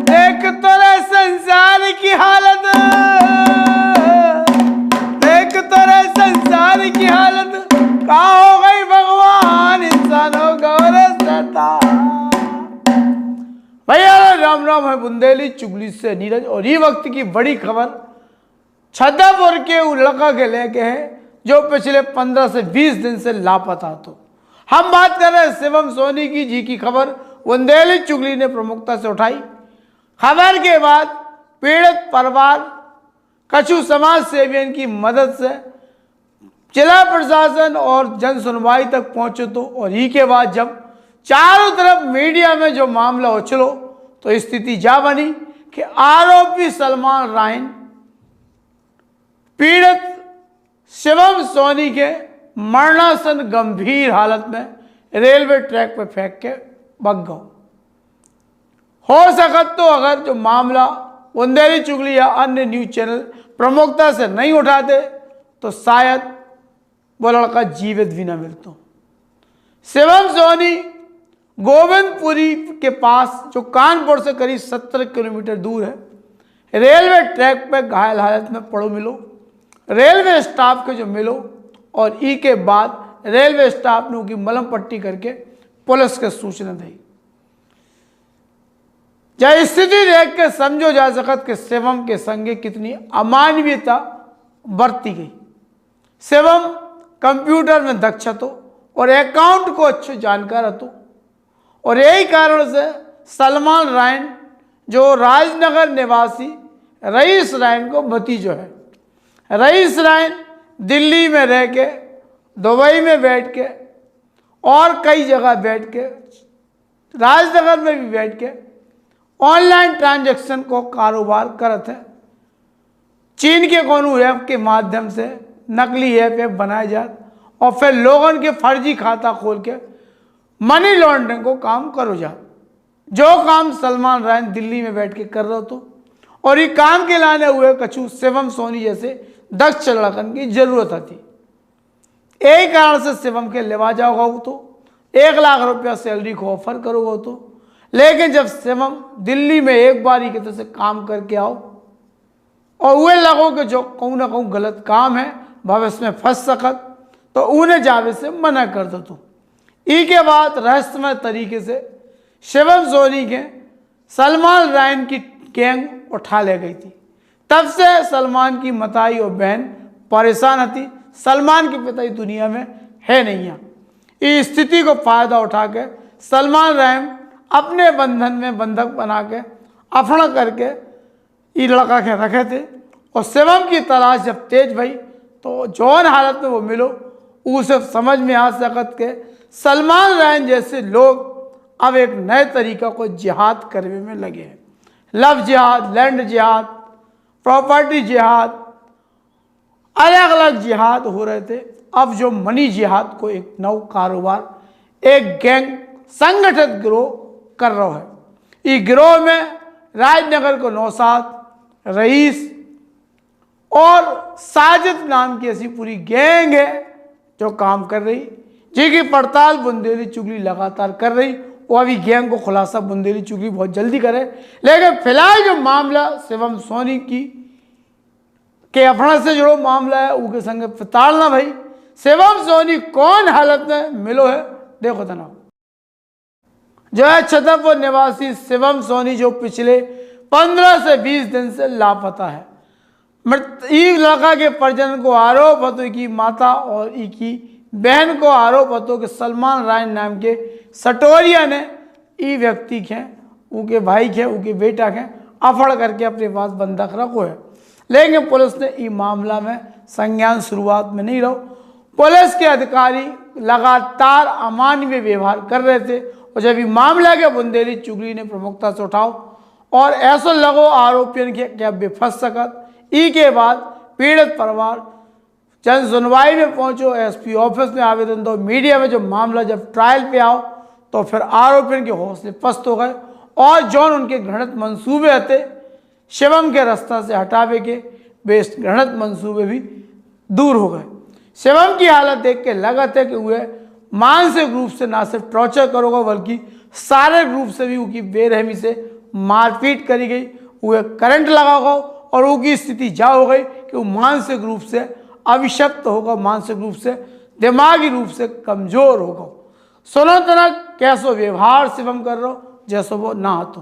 देख तो रे संसार की हालत, देख तो रे संसार की हालत, कहाँ हो गई भगवान इंसानों गौरव सता। भैया राम राम है बुंदेली चुगली से नीरज। और ये वक्त की बड़ी खबर छतरपुर के उस लड़का के लेके है जो पिछले 15 से 20 दिन से लापता। तो हम बात कर रहे हैं शिवम सोनी की जी की खबर बुंदेली चुगली ने प्रमुखता से उठाई। खबर के बाद पीड़ित परिवार कछु समाज सेवियों की मदद से जिला प्रशासन और जन सुनवाई तक पहुंचे। तो और ही के बाद जब चारों तरफ मीडिया में जो मामला उछलो तो स्थिति जा बनी कि आरोपी सलमान राइन पीड़ित शिवम सोनी के मरणासन गंभीर हालत में रेलवे ट्रैक पर फेंक के भाग गए। हो सकत तो अगर जो मामला बुंदेली चुगली या अन्य न्यूज चैनल प्रमुखता से नहीं उठाते तो शायद वो लड़का जीवित भी न मिलता। शिवम सोनी गोविंदपुरी के पास जो कानपुर से करीब 70 किलोमीटर दूर है रेलवे ट्रैक पर घायल हालत में पड़ो मिलो। रेलवे स्टाफ के जो मिलो और ई के बाद रेलवे स्टाफ ने उनकी मलम पट्टी करके पुलिस के सूचना दी। जब स्थिति देख के समझो जा सकत कि शिवम के संगे कितनी अमानवीयता बरती गई। शिवम कंप्यूटर में दक्ष तो और अकाउंट को अच्छे जानकार હતો और यही कारण से सलमान राइन जो राजनगर निवासी रईस राइन को भतीजो है। रईस राइन दिल्ली में रह के, दुबई में बैठ के और कई जगह बैठ के, राजनगर में भी बैठ के ऑनलाइन ट्रांजैक्शन को कारोबार करते हैं। चीन के कोनो ऐप के माध्यम से नकली ऐप बनाए जाते और फिर लोगों के फर्जी खाता खोल के मनी लॉन्ड्रिंग को काम करो जा। जो काम सलमान राइन दिल्ली में बैठ के कर रहे हो तो और ये काम के लाने हुए कछु शिवम सोनी जैसे दक्ष लड़कन की जरूरत थी। यही कारण से शिवम के लेवा जाओगा तो 1 लाख रुपया सैलरी को ऑफर करोगे तो, लेकिन जब शिवम दिल्ली में एक बार ही तरह से काम करके आओ और वे लोगों के जो कहूँ ना कहूँ गलत काम है भविष्य में फंस सकत तो उन्हें जावे से मना कर दो। तो ई के बाद रहस्यमय तरीके से शिवम सोनी के सलमान राइन की गैंग उठा ले गई थी। तब से सलमान की मताई और बहन परेशान थी। सलमान के पिता दुनिया में है नहीं है। इस स्थिति को फायदा उठा के सलमान राइन अपने बंधन में बंधक बना के अफड़ा करके ये लड़का के रखे थे और शिवम की तलाश जब तेज भई तो जौन हालत में वो मिलो उसे समझ में आ सकत के सलमान राइन जैसे लोग अब एक नए तरीका को जिहाद करने में लगे हैं। लव जिहाद, लैंड जिहाद, प्रॉपर्टी जिहाद, अलग अलग जिहाद हो रहे थे। अब जो मनी जिहाद को एक नव कारोबार एक गैंग संगठित गिरोह कर रहा है। इस गिरोह में राजनगर को नौशाद, रईस और साजिद नाम की ऐसी पूरी गैंग है जो काम कर रही, जिसकी पड़ताल बुंदेली चुगली लगातार कर रही। वो अभी गैंग को खुलासा बुंदेली चुगली बहुत जल्दी करे। लेकिन फिलहाल जो मामला शिवम सोनी की के अफड़ा से जुड़ो मामला है उसके संगे पिताड़ना भाई शिवम सोनी कौन हालत में मिलो है देखो तना। जो है छतरपुर निवासी शिवम सोनी जो पिछले 15 से 20 दिन से लापता है। लड़का के परिजन को आरोप હતો कि माता और की बहन को आरोप હતો कि सलमान राइन नाम के सटोरिया ने ई व्यक्ति के उनके भाई के उनके बेटा के अफड़ करके अपने पास बंधक रखो है। लेकिन पुलिस ने ई मामला में संज्ञान शुरुआत में नहीं रहो। पुलिस के अधिकारी लगातार अमानवीय व्यवहार कर रहे थे और जब ये मामला के बुंदेली चुगली ने प्रमुखता से उठाओ और ऐसा लगो आरोपियों के क्या बेफस सकत। ई के बाद पीड़ित परिवार जन सुनवाई में पहुंचो, एसपी ऑफिस में आवेदन दो, मीडिया में जो मामला जब ट्रायल पे आओ तो फिर आरोपियों के हौसले पस्त हो गए और जौन उनके घृणित मंसूबे थे शिवम के रास्ता से हटावे के बेस्ट घृणित मंसूबे भी दूर हो गए। शिवम की हालत देख के लगा थे कि वह मानसिक रूप से ना सिर्फ टॉर्चर करोगे बल्कि शारीरिक रूप से भी उनकी बेरहमी से मारपीट करी गई, वो करंट लगाओ और उनकी स्थिति जा हो गई कि वो मानसिक रूप से अभिशप्त होगा, मानसिक रूप से दिमागी रूप से कमजोर होगा। सुनो तना कैसो व्यवहार शिवम कर रहे हो जैसो वो ना तो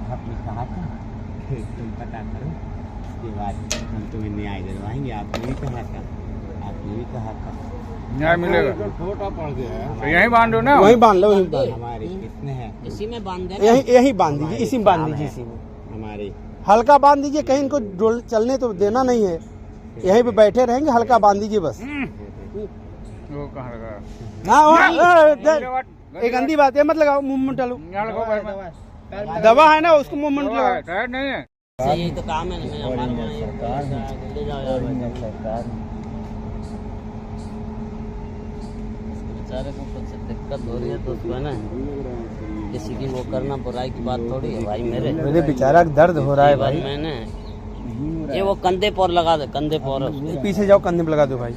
आपने कहा था तुम पता करो, उसके बाद हम तुम्हें न्याय दिलवाएंगे। आपने भी कहा था, आपने भी कहा था न्याय मिलेगा। छोटा पड़ गया है, तो यहीं बांधो ना, वहीं बांध लो, वहीं बांध, हमारे कितने हैं, इसी में बांध दे, यहीं बांध दीजिए, इसी में बांध दीजिए, इसी में हमारे हल्का बांध दीजिए, कहीं इनको चलने तो देना नहीं है, यहीं पे बैठे रहेंगे, हल्का बांध दीजिए बस। वो कहाँ लगा? एक गंदी बात है, मत लगाओ, मुंह में डालो, यहाँ लगाओ पैर में। दवा है ना उसको मुंह में दवा है, लगाओ। टायर नहीं है। यही तो काम है ना हमारा, ले जाओ यार बेचारे को कुछ दिक्कत हो रही है तो उसको है ना किसी की वो करना बुराई की बात थोड़ी है भाई। मेरे बेचारा दर्द हो रहा है भाई, मैंने ये वो कंधे पर लगा दे, कंधे पर पीछे जाओ, कंधे पे लगा दो भाई।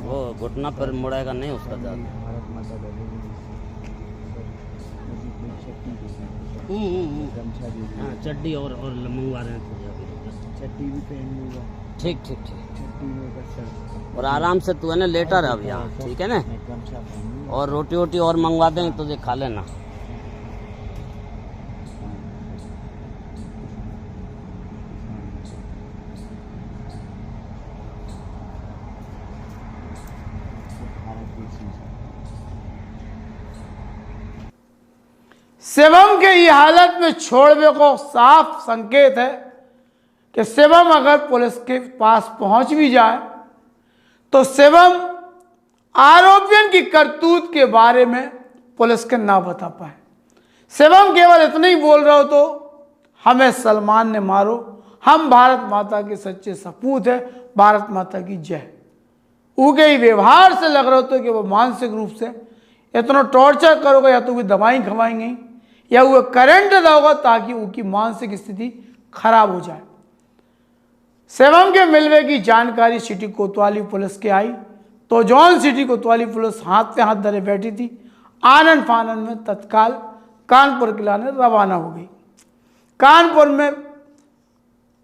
वो घुटना पर मुड़ेगा नहीं उसका ज्यादा। हाँ चड्डी और मंगवा रहे हैं, चट्टी भी पहन लूंगा। ठीक ठीक ठीक, चट्टी में और आराम से तू है ना लेटा रह अब यहाँ, ठीक है ना, और रोटी वोटी और मंगवा देंगे तुझे खा लेना। शिवम के ये हालत में छोड़ने को साफ संकेत है कि शिवम अगर पुलिस के पास पहुंच भी जाए तो शिवम आरोपियों की करतूत के बारे में पुलिस के ना बता पाए। शिवम केवल इतना ही बोल रहे हो तो हमें सलमान ने मारो, हम भारत माता के सच्चे सपूत है, भारत माता की जय। उनके ही व्यवहार से लग रहा हो तो कि वो मानसिक रूप से इतना टॉर्चर करोगे, या तो भी दवाई खवाएंगे या वो करंट दोगे ताकि उनकी मानसिक स्थिति खराब हो जाए। शिवम के मिलने की जानकारी सिटी कोतवाली पुलिस के आई तो जॉन सिटी कोतवाली पुलिस हाथ पे हाथ धरे बैठी थी। आनंद फानंद में तत्काल कानपुर के लाने रवाना हो गई। कानपुर में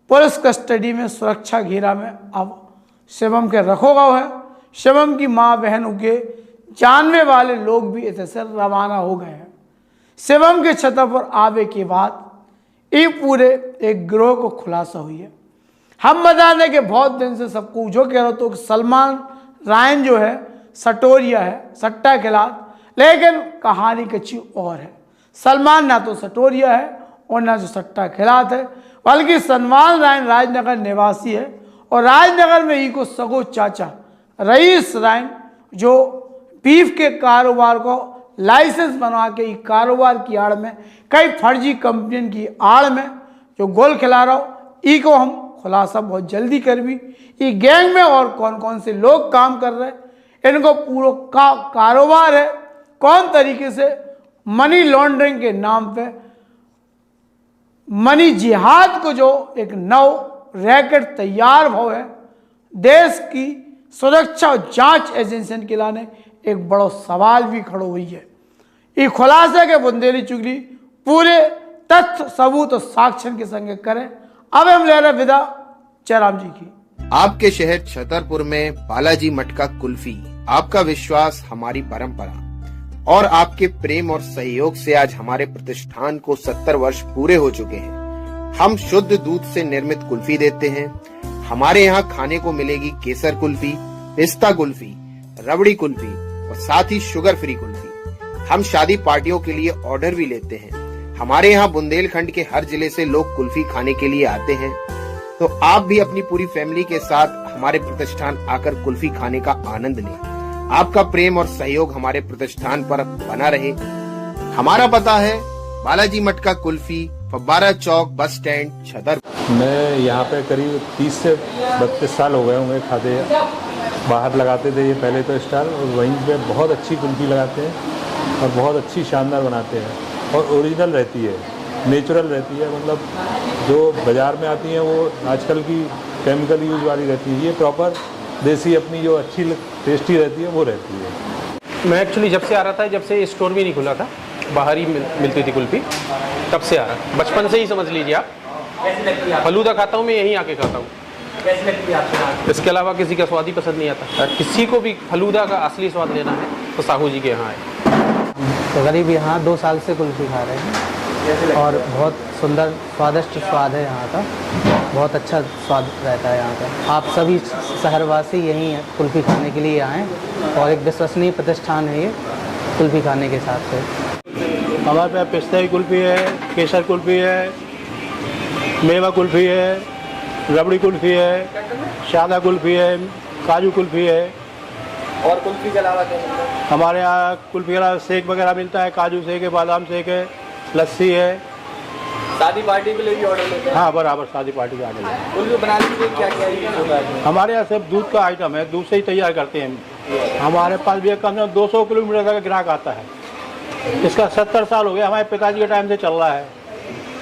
पुलिस कस्टडी में सुरक्षा घेरा में अब शिवम के रखो गए है। शिवम की माँ बहन के जानने वाले लोग भी इधर से रवाना हो गए हैं। शिवम के छत पर आवे के बाद ये पूरे एक गिरोह को खुलासा हुई है। हम बता दें कि बहुत दिन से सबको जो कह रहे तो सलमान रायन जो है सटोरिया है, सट्टा खिलाफ, लेकिन कहानी कच्ची और है। सलमान ना तो सटोरिया है और ना जो सट्टा खिलाफ है, बल्कि सलमान रायन राजनगर निवासी है और राजनगर में ही को सगो चाचा रईस रायन जो बीफ के कारोबार को लाइसेंस बनवा के कारोबार की आड़ में कई फर्जी कंपनियों की आड़ में जो गोल खिला रहा हो, ई को हम खुलासा बहुत जल्दी कर भी। ये गैंग में और कौन कौन से लोग काम कर रहे हैं, इनको पूरा कारोबार है, कौन तरीके से मनी लॉन्ड्रिंग के नाम पे मनी जिहाद को जो एक नव रैकेट तैयार हो है, देश की सुरक्षा और जांच एजेंसी के लाने एक बड़ा सवाल भी खड़ा हुई है। ये खुलासे के बुंदेली चुगली पूरे तथ्य सबूत और साक्ष्य के संग करें। अब हम ले रहे विदा जयराम जी की। आपके शहर छतरपुर में बालाजी मटका कुल्फी, आपका विश्वास हमारी परंपरा और आपके प्रेम और सहयोग से आज हमारे प्रतिष्ठान को 70 वर्ष पूरे हो चुके हैं। हम शुद्ध दूध से निर्मित कुल्फी देते हैं। हमारे यहाँ खाने को मिलेगी केसर कुल्फी, पिस्ता कुल्फी, रबड़ी कुल्फी और साथ ही शुगर फ्री कुल्फी। हम शादी पार्टियों के लिए ऑर्डर भी लेते हैं। हमारे यहाँ बुंदेलखंड के हर जिले से लोग कुल्फी खाने के लिए आते हैं, तो आप भी अपनी पूरी फैमिली के साथ हमारे प्रतिष्ठान आकर कुल्फी खाने का आनंद लें। आपका प्रेम और सहयोग हमारे प्रतिष्ठान पर बना रहे। हमारा पता है बालाजी मटका कुल्फी, फब्बारा चौक, बस स्टैंड, छतरपुर। मैं यहाँ पे करीब 30 से 32 साल हो गए होंगे खाते बाहर लगाते थे ये पहले तो स्टाल, और वहीं पे बहुत अच्छी कुल्फ़ी लगाते हैं और बहुत अच्छी शानदार बनाते हैं और ओरिजिनल रहती है, नेचुरल रहती है। मतलब जो बाज़ार में आती हैं वो आजकल की केमिकल यूज़ वाली रहती है, ये प्रॉपर देसी अपनी जो अच्छी टेस्टी रहती है वो रहती है। मैं एक्चुअली जब से आ रहा था, जब से स्टोर भी नहीं खुला था, बाहर ही मिलती थी कुल्फ़ी, तब से आ रहा, बचपन से ही समझ लीजिए आप। फलूदा खाता हूँ मैं, यहीं आके खाता हूँ। इसके अलावा किसी का स्वाद ही पसंद नहीं आता। किसी को भी फलूदा का असली स्वाद लेना है तो साहू जी के यहाँ आए। तो करीब यहाँ 2 साल से कुल्फ़ी खा रहे हैं और बहुत सुंदर स्वादिष्ट स्वाद है यहाँ का, बहुत अच्छा स्वाद रहता है यहाँ का। आप सभी शहरवासी यहीं कुल्फ़ी खाने के लिए आएँ और एक विश्वसनीय प्रतिष्ठान है ये कुल्फ़ी खाने के हिसाब से। हमारे पास पिस्ता की कुल्फ़ी है, केसर कुल्फ़ी है, मेवा कुल्फ़ी है, रबड़ी कुल्फ़ी है, सादा कुल्फ़ी है, काजू कुल्फ़ी है। और कुल्फी के अलावा क्या मिलता है? हमारे यहाँ कुल्फ़ी के अलावा शेक वगैरह मिलता है, काजू शेक है, बादाम शेक है, लस्सी है। शादी पार्टी के लिए भी ऑर्डर लेते हैं? हाँ, बराबर शादी पार्टी का आर्डर है। कुल्फी बनाने के लिए क्या क्या यूज़ होता है? हमारे यहाँ सिर्फ दूध का आइटम है, दूध से ही तैयार करते हैं। हमारे पास भी कम से कम 200 किलोमीटर तक ग्राहक आता है। इसका 70 साल हो गया, हमारे पिताजी के टाइम से चल रहा है।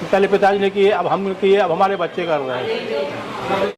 पहले पिताजी ने किए, अब हम किए, अब हमारे बच्चे कर रहे हैं।